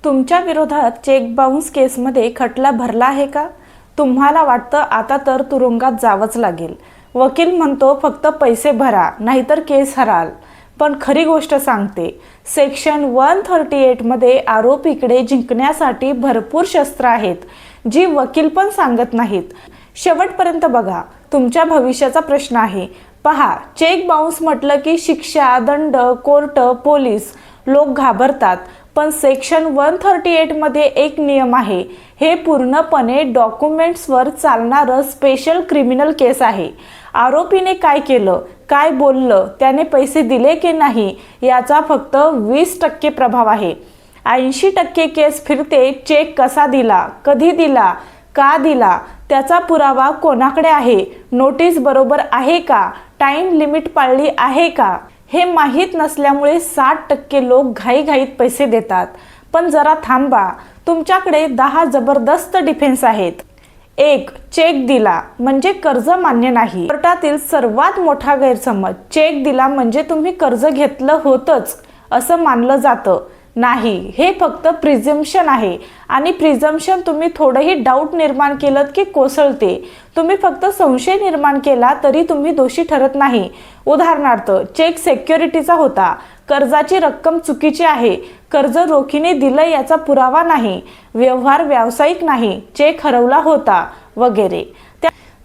तुमच्या विरोधात check bounce केसमध्ये खटला भरला आहे का? तुम्हाला वाटतं आता तर तुरुंगात जावंच लागेल. वकील म्हणतो फक्त पैसे भरा नाहीतर केस हराल. पण खरी गोष्ट सांगते, सेक्शन 138 मध्ये आरोपीकडे जिंकण्यासाठी भरपूर शस्त्र आहेत, जी वकील पण सांगत नाहीत. शेवटपर्यंत बघा, तुमच्या भविष्याचा प्रश्न आहे. पहा, चेक बाउन्स म्हटलं की शिक्षा, दंड, कोर्ट, पोलीस, लोक घाबरतात. पण सेक्शन 138 मध्ये एक नियम आहे. हे पूर्णपणे डॉक्युमेंट्सवर चालणारं स्पेशल क्रिमिनल केस आहे. आरोपीने काय केलं, काय बोललं, त्याने पैसे दिले की नाही याचा फक्त 20% प्रभाव आहे. 80% केस फिरते चेक कसा दिला, कधी दिला, का दिला, त्याचा पुरावा कोणाकडे आहे, नोटीस बरोबर आहे का, टाइम लिमिट पाळली आहे का, हे माहीत नसल्यामुळे 60% लोक घाईघाईत पैसे देतात. पण जरा थांबा, तुमच्याकडे 10 जबरदस्त डिफेन्स आहेत. 1. चेक दिला म्हणजे कर्ज मान्य नाही. कोर्टातील सर्वात मोठा गैरसमज, चेक दिला म्हणजे तुम्ही कर्ज घेतलं होतंच असं मानलं जातं. नाही, हे फक्त प्रिझम्पशन आहे. आणि प्रिझम्पशन तुम्ही थोडंही डाऊट निर्माण केलं की कोसळते. तुम्ही फक्त संशय निर्माण केला तरी तुम्ही दोषी ठरत नाही. उदाहरणार्थ, चेक सिक्युरिटीचा होता, कर्जाची रक्कम चुकीची आहे, कर्ज रोखीने दिलं याचा पुरावा नाही, व्यवहार व्यावसायिक नाही, चेक हरवला होता वगैरे.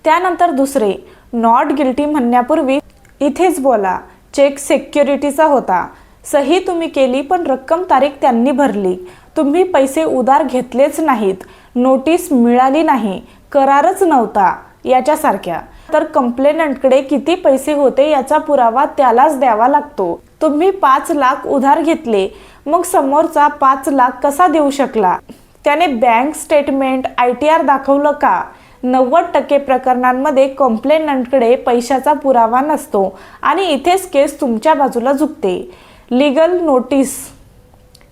त्यानंतर दुसरे, नॉट गिल्टी म्हणण्यापूर्वी इथेच बोला, चेक सिक्युरिटीचा होता, सही तुम्ही केली पण रक्कम तारीख त्यांनी भरली, तुम्ही पैसे उधार घेतलेच नाहीत, नोटीस मिळाली नाही, करारच नव्हता, याच्यासारख्या. तर कंप्लेनंटकडे किती पैसे होते याचा पुरावा त्यालाच द्यावा लागतो. तुम्ही 5 लाख उधार घेतले, मग समोरचा 5 लाख कसा देऊ शकला? त्याने बँक स्टेटमेंट, ITR दाखवलं का? 90% प्रकरणांमध्ये कंप्लेनंटकडे पैशाचा पुरावा नसतो आणि इथेच केस तुमच्या बाजूला झुकते. लीगल नोटीस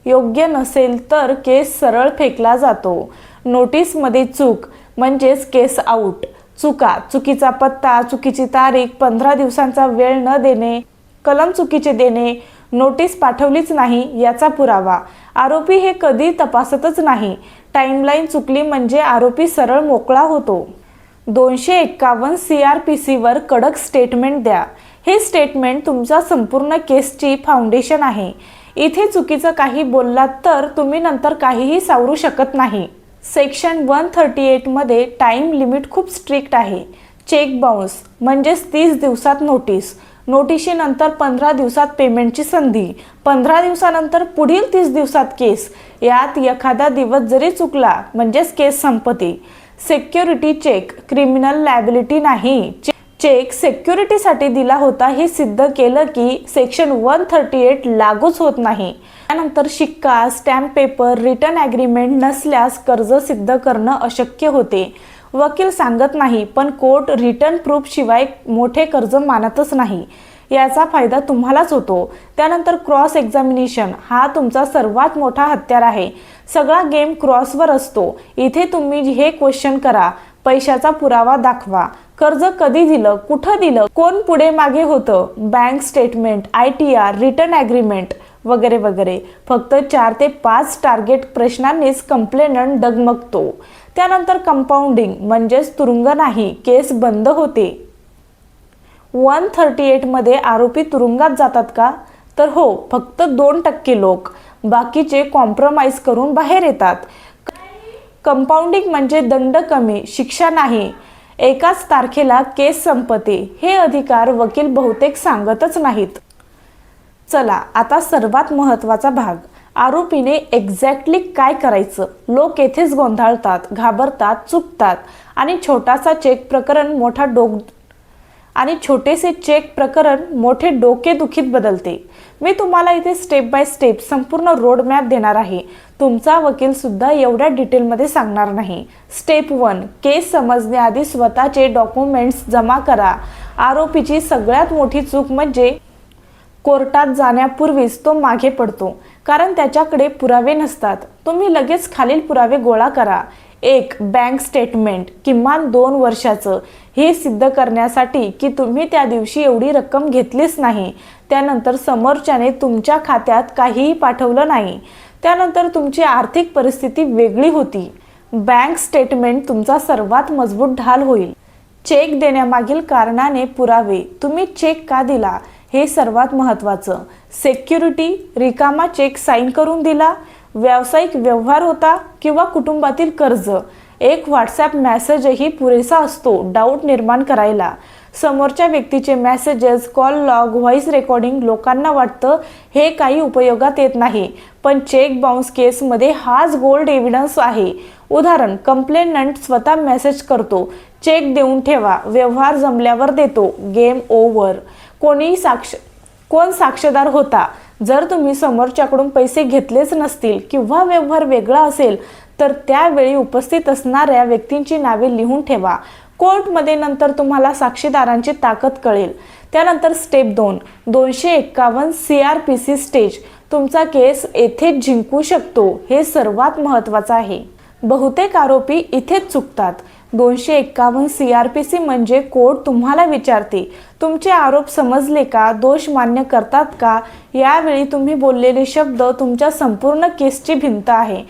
योग्य नसेल तर केस सरळ फेकला जातो. नोटीसमध्ये चूक म्हणजेच केस आउट. चुका, चुकीचा पत्ता, चुकीची तारीख, 15 दिवसांचा वेळ न देणे, कलम चुकीचे देणे, नोटीस पाठवलीच नाही याचा पुरावा. आरोपी हे कधी तपासतच नाही. टाइमलाईन चुकली म्हणजे आरोपी सरळ मोकळा होतो. 251 CRPC वर कडक स्टेटमेंट द्या. हे स्टेटमेंट तुमच्या संपूर्ण केसची फाउंडेशन आहे. इथे चुकीचं काही बोललात तर तुम्ही नंतर काहीही सावरू शकत नाही. सेक्शन 138 मध्ये टाइम लिमिट खूप स्ट्रिक्ट आहे. चेक बाउन्स म्हणजेच 30 दिवसात नोटीस, नोटिशीनंतर 15 दिवसात पेमेंटची संधी, 15 दिवसानंतर पुढील 30 दिवसात केस. यात एखादा दिवस जरी चुकला म्हणजेच केस संपते. सिक्युरिटी चेक क्रिमिनल लायबिलिटी नाही. चेक सिक्युरिटीसाठी दिला होता हे सिद्ध केलं की सेक्शन 138 लागूच होत नाही. त्यानंतर शिक्का, स्टॅम्प पेपर, रिटर्न ॲग्रीमेंट नसल्यास कर्ज सिद्ध करणं अशक्य होते. वकील सांगत नाही पण कोर्ट रिटर्न प्रूफ शिवाय मोठे कर्ज मानतच नाही. याचा फायदा तुम्हालाच होतो. त्यानंतर क्रॉस एक्झामिनेशन हा तुमचा सर्वात मोठा हत्यार आहे. सगळा गेम क्रॉसवर असतो. इथे तुम्ही हे क्वेश्चन करा, पैशाचा पुरावा दाखवा, कर्ज कधी दिलं, कुठं दिलं, कोण पुढे मागे होतं, bank statement, ITR, return agreement वगैरे वगैरे. फक्त 4 ते 5 टार्गेट प्रश्नांनीच कंप्लेनंट डगमगतो. त्यानंतर कंपाऊंडिंग म्हणजेच तुरुंग नाही, केस बंद होते. 138 मध्ये आरोपी तुरुंगात जातात का? तर हो, फक्त 2% लोक. बाकीचे कॉम्प्रोमाइज करून बाहेर येतात. कंपाऊंडिंग म्हणजे दंड कमी, शिक्षा नाही, एकाच तारखेला केस संपते. हे अधिकार वकील बहुतेक सांगतच नाहीत. चला आता सर्वात महत्त्वाचा भाग, आरोपीने एक्झॅक्टली काय करायचं. लोक येथेच गोंधळतात, घाबरतात, चुकतात आणि छोटेसे चेक प्रकरण मोठे डोकेदुखीत बदलते. मी तुम्हाला इथे स्टेप बाय स्टेप संपूर्ण रोड मॅप देणार आहे. तुमचा वकील सुद्धा एवढ्या डिटेलमध्ये सांगणार नाही. स्टेप 1, केस समजण्याआधी स्वतःचे डॉक्युमेंट्स जमा करा. आरोपीची सगळ्यात मोठी चूक म्हणजे कोर्टात जाण्यापूर्वीच तो मागे पडतो, कारण त्याच्याकडे पुरावे नसतात. तुम्ही लगेच खालील पुरावे गोळा करा. 1. बँक स्टेटमेंट किमान 2 वर्षाचं, हे सिद्ध करण्यासाठी की तुम्ही त्या दिवशी एवढी रक्कम घेतलीच नाही. त्यानंतर समोरच्याने तुमच्या खात्यात काहीही पाठवलं नाही. त्यानंतर तुमची आर्थिक परिस्थिती वेगळी होती. बँक स्टेटमेंट तुमचा सर्वात मजबूत ढाल होईल. चेक देण्यामागील कारणाने पुरावे, तुम्ही चेक का दिला हे सर्वात महत्त्वाचं. सिक्युरिटी, रिकामा चेक साईन करून दिला, व्यावसायिक व्यवहार होता किंवा कुटुंबातील कर्ज. एक व्हॉट्सॲप मेसेजही पुरेसा असतो डाऊट निर्माण करायला. समोरच्या व्यक्तीचे messages, call log, voice recording लोकांना वाटतं हे काही उपयोगात येत नाही, पण चेक बाउन्स केसमध्ये हाच गोल्ड एव्हिडन्स आहे. उदाहरण, कंप्लेनंट स्वतः मेसेज करतो, चेक देऊन ठेवा, व्यवहार जमल्यावर देतो, गेम ओव्हर. कोण साक्षीदार होता? जर तुम्ही समोरच्याकडून पैसे घेतलेच नसतील किंवा व्यवहार वेगळा असेल तर त्यावेळी उपस्थित असणाऱ्या व्यक्तींची नावे लिहून ठेवा. कोर्टमध्ये नंतर तुम्हाला साक्षीदारांची ताकद कळेल. त्यानंतर स्टेप 2, 251 CRPC स्टेज. तुमचा केस येथेच जिंकू शकतो, हे सर्वात महत्त्वाचं आहे. बहुतेक आरोपी इथेच चुकतात. 251 CRPC म्हणजे कोर्ट तुम्हाला विचारते, तुमचे आरोप समजले का, दोष मान्य करतात का. यावेळी तुम्ही बोललेले शब्द तुमच्या संपूर्ण केसची भिंत आहे.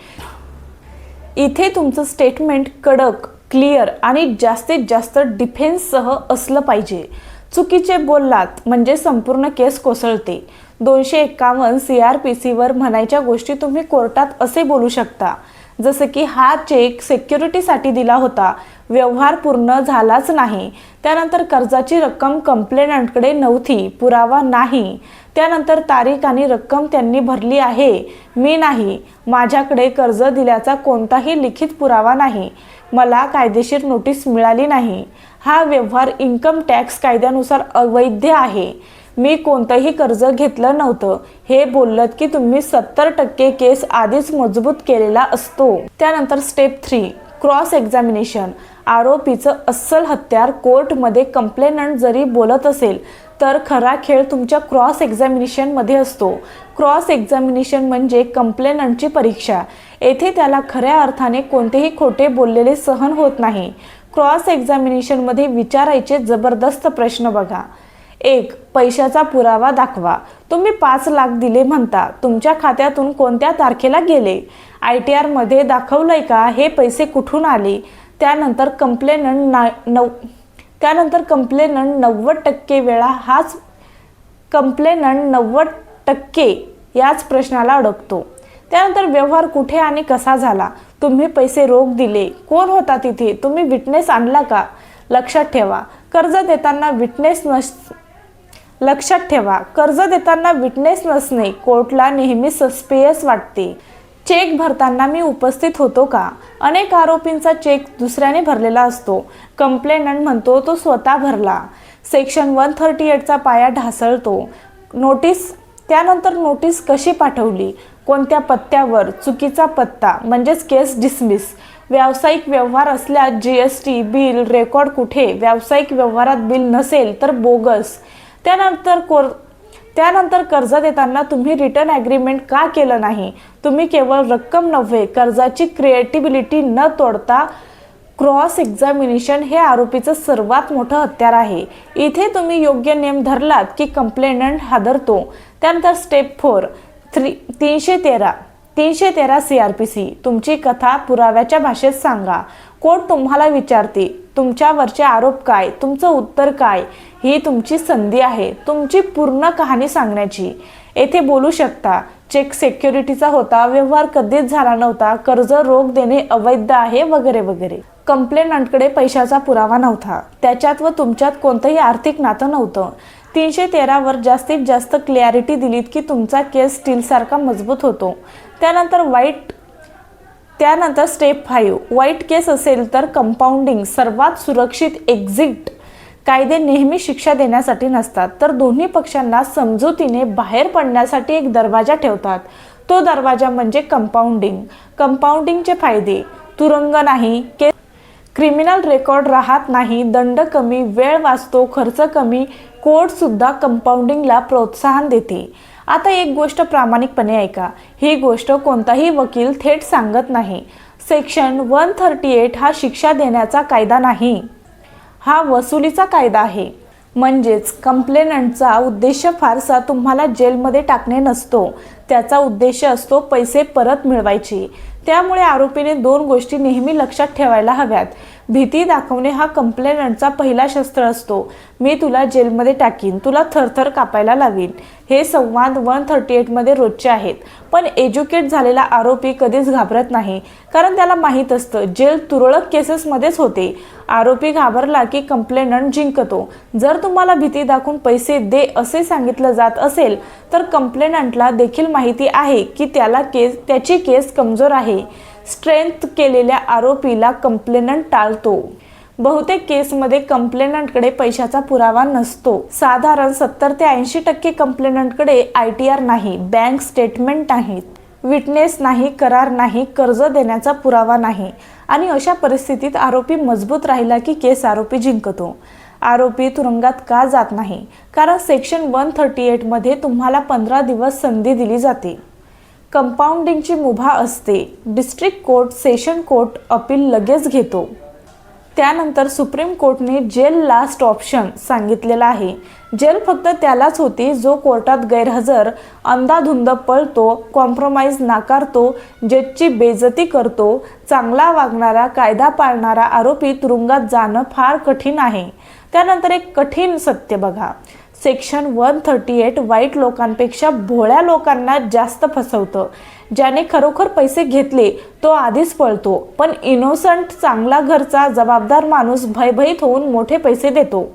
इथे तुमचं स्टेटमेंट कडक, क्लिअर आणि जास्तीत जास्त डिफेन्ससह असलं पाहिजे. चुकीचे बोललात म्हणजे संपूर्ण केस कोसळते. 251 CRPC वर म्हणायच्या गोष्टी तुम्ही कोर्टात असे बोलू शकता, जसं की हा चेक सिक्युरिटीसाठी दिला होता, व्यवहार पूर्ण झालाच नाही. त्यानंतर कर्जाची रक्कम कंप्लेनंटकडे नव्हती, पुरावा नाही. त्यानंतर तारीख आणि रक्कम त्यांनी भरली आहे, मी नाही. माझ्याकडे कर्ज दिल्याचा कोणताही लिखित पुरावा नाही. मला कायदेशीर नोटीस मिळाली नाही. हा व्यवहार इन्कम टॅक्स कायद्यानुसार अवैध आहे. मी कोणतंही कर्ज घेतलं नव्हतं. हे बोललत की तुम्ही 70% केस आधीच मजबूत केलेला असतो. त्यानंतर स्टेप 3, क्रॉस एक्झामिनेशन. आरोपीचं अस्सल हत्यार कोर्टमध्ये कंप्लेनंट जरी बोलत असेल तर खरा खेळ तुमच्या क्रॉस एक्झामिनेशनमध्ये असतो. क्रॉस एक्झामिनेशन म्हणजे कंप्लेनंटची परीक्षा. येथे त्याला खऱ्या अर्थाने कोणतेही खोटे बोललेले सहन होत नाही. क्रॉस एक्झामिनेशनमध्ये विचारायचे जबरदस्त प्रश्न बघा. 1. पैशाचा पुरावा दाखवा. तुम्ही 5 लाख दिले म्हणता, तुमच्या खात्यातून कोणत्या तारखेला गेले, ITR मध्ये दाखवलंय का, हे पैसे कुठून आले. त्यानंतर कंप्लेनंट 90% वेळा कंप्लेनंट 90% याच प्रश्नाला अडकतो. त्यानंतर व्यवहार कुठे आणि कसा झाला, तुम्ही पैसे रोख दिले, कोण होता तिथे, तुम्ही विटनेस आणला का. लक्षात ठेवा, कर्ज देताना विटनेस नसणे कोर्टला नेहमी सस्पिशियस वाटते. चेक भरताना मी उपस्थित होतो का. अनेक आरोपींचा चेक दुसऱ्याने भरलेला असतो. कंप्लेनंट म्हणतो तो स्वतः भरला. सेक्शन 138चा पाया ढासळतो. त्यानंतर नोटीस कशी पाठवली, कोणत्या पत्त्यावर, चुकीचा पत्ता म्हणजेच केस डिसमिस. व्यावसायिक व्यवहार असल्यास GST बिल रेकॉर्ड कुठे, व्यावसायिक व्यवहारात बिल नसेल तर बोगस. त्यानंतर कर्ज देताना तुम्ही रिटर्न ॲग्रीमेंट का केलं नाही. तुम्ही केवळ रक्कम नव्हे, कर्जाची क्रिएटिबिलिटी न तोडता. क्रॉस एक्झामिनेशन हे आरोपीचं सर्वात मोठं हत्यार आहे. इथे तुम्ही योग्य नियम धरलात की कंप्लेनंट हादरतो. त्यानंतर स्टेप 4, 313 CRPC. तुमची कथा पुराव्याच्या भाषेत सांगा. कोर्ट तुम्हाला विचारते, तुमच्यावरचे आरोप काय, तुमचं उत्तर काय. ही तुमची संधी आहे तुमची पूर्ण कहाणी सांगण्याची. येथे बोलू शकता, चेक सिक्युरिटीचा होता, व्यवहार कधीच झाला नव्हता, कर्ज रोख देणे अवैध आहे, वगैरे वगैरे. कंप्लेनंटकडे पैशाचा पुरावा नव्हता, त्याच्यात व तुमच्यात कोणतंही आर्थिक नातं नव्हतं. 313 वर जास्तीत जास्त क्लॅरिटी दिलीत की तुमचा केस स्टीलसारखा मजबूत होतो. त्यानंतर स्टेप 5, वाईट केस असेल तर कंपाऊंडिंग. सर्वात सुरक्षित एक्झिट. कायदे नेहमी शिक्षा देण्यासाठी नसतात, तर दोन्ही पक्षांना समजुतीने बाहेर पडण्यासाठी एक दरवाजा ठेवतात. तो दरवाजा म्हणजे कंपाऊंडिंग. कंपाऊंडिंगचे फायदे: तुरुंग नाही, क्रिमिनल रेकॉर्ड राहत नाही, दंड कमी, वेळ वाचतो, खर्च कमी. कोर्टसुद्धा कंपाऊंडिंगला प्रोत्साहन देते. आता एक गोष्ट प्रामाणिकपणे ऐका, ही गोष्ट कोणताही वकील थेट सांगत नाही. सेक्शन 138 हा शिक्षा देण्याचा कायदा नाही, हा वसुलीचा कायदा आहे. म्हणजेच कंप्लेनंटचा उद्देश फारसा तुम्हाला जेलमध्ये टाकणे नसतो, त्याचा उद्देश असतो पैसे परत मिळवायचे। त्यामुळे आरोपीने 2 गोष्टी नेहमी लक्षात ठेवायला हव्यात। भीती दाखवणे हा कंप्लेनंटचा पहिला शस्त्र असतो। मी तुला जेलमध्ये टाकीन, तुला थरथर कापायला लावीन, हे संवाद 138 मध्ये रोजचे आहेत। पण एज्युकेट झालेला आरोपी कधीच घाबरत नाही, कारण त्याला माहीत असतं जेल तुरळक केसेसमध्येच होते। आरोपी घाबरला की कंप्लेनंट जिंकतो। जर तुम्हाला भीती दाखवून पैसे दे असे सांगितलं जात असेल तर कंप्लेनंटला देखील माहिती आहे की त्याची केस कमजोर आहे। स्ट्रेंथ केलेल्या आरोपीला कंप्लेनंट टाळतो। बहुतेक केसमध्ये कंप्लेनंटकडे पैशाचा पुरावा नसतो। साधारण 70 ते 80% कंप्लेनंटकडे ITR नाही, बँक स्टेटमेंट नाहीत, विटनेस नाही, करार नाही, कर्ज देण्याचा पुरावा नाही। आणि अशा परिस्थितीत आरोपी मजबूत राहिला की केस आरोपी जिंकतो। आरोपी तुरुंगात का जात नाही? कारण सेक्शन 138 मध्ये तुम्हाला 15 दिवस संधी दिली जाते। कंपाऊंडिंगची मुभा असते। District court, session court appeal लगेच घेतो। त्यानंतर सुप्रीम कोर्टने जेल लास्ट ऑप्शन सांगितलेला आहे। जेल फक्त त्यालाच होती जो कोर्टात गैरहजर, अंधाधुंद पळतो, कॉम्प्रोमाइज नाकारतो, जजची बेइज्जती करतो। चांगला वागणारा, कायदा पाळणारा आरोपी तुरुंगात जाणं फार कठीण आहे। त्यानंतर एक कठीण सत्य बघा, सेक्शन 138 वाईट लोकांपेक्षा भोळ्या लोकांना जास्त फसवतं। ज्याने खरोखर पैसे घेतले तो आधीच पळतो, पण इनोसंट, चांगला घरचा, जबाबदार माणूस भयभीत होऊन मोठे पैसे देतो।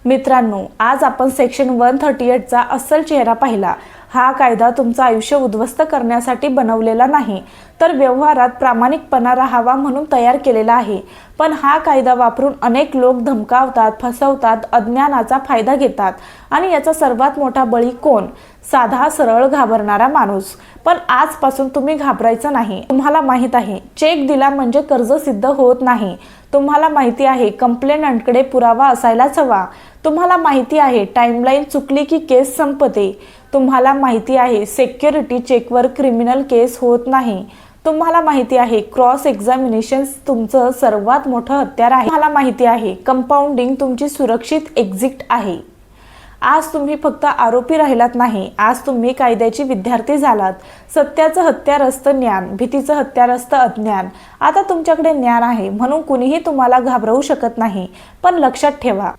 मित्रांनो, आज आपण सेक्शन 138 चा अस्सल चेहरा पाहिला। हा कायदा तुमचं आयुष्य उद्ध्वस्त करण्यासाठी बनवलेला नाही, तर व्यवहारात प्रामाणिकपणा राहावा म्हणून तयार केलेला आहे। पण हा कायदा वापरून अनेक लोक धमकावतात, फसवतात, अज्ञानाचा फायदा घेतात। आणि याचा सर्वात मोठा बळी कोण? साधा सरळ घाबरणारा माणूस। पण आजपासून तुम्ही घाबरायचं नाही। तुम्हाला माहित आहे चेक दिला म्हणजे कर्ज सिद्ध होत नाही। तुम्हाला माहिती आहे कंप्लेनंटकडे पुरावा असायलाच हवा। तुम्हाला माहिती आहे टाइमलाईन चुकली की केस संपते। तुम्हाला माहिती आहे सिक्युरिटी चेकवर क्रिमिनल केस होत नाही। तुम्हाला माहिती आहे क्रॉस एक्झामिनेशन तुमचं सर्वात मोठं हत्यार आहे। तुम्हाला माहिती आहे कंपाऊंडिंग तुमची सुरक्षित एक्झिट आहे। आज तुम्ही फक्त आरोपी राहिलात नाही, आज तुम्ही कायद्याची विद्यार्थी झालात। सत्याचं हत्यार असतं ज्ञान, भीतीचं हत्यार असतं अज्ञान। आता तुमच्याकडे ज्ञान आहे म्हणून कुणीही तुम्हाला घाबरवू शकत नाही। पण लक्षात ठेवा,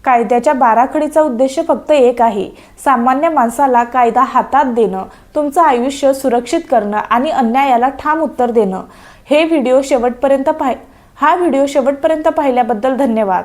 कायद्याच्या बाराखडीचा उद्देश फक्त एक आहे, सामान्य माणसाला कायदा हातात देणं, तुमचं आयुष्य सुरक्षित करणं आणि अन्यायाला ठाम उत्तर देणं। हा व्हिडिओ शेवटपर्यंत पाहिल्याबद्दल धन्यवाद।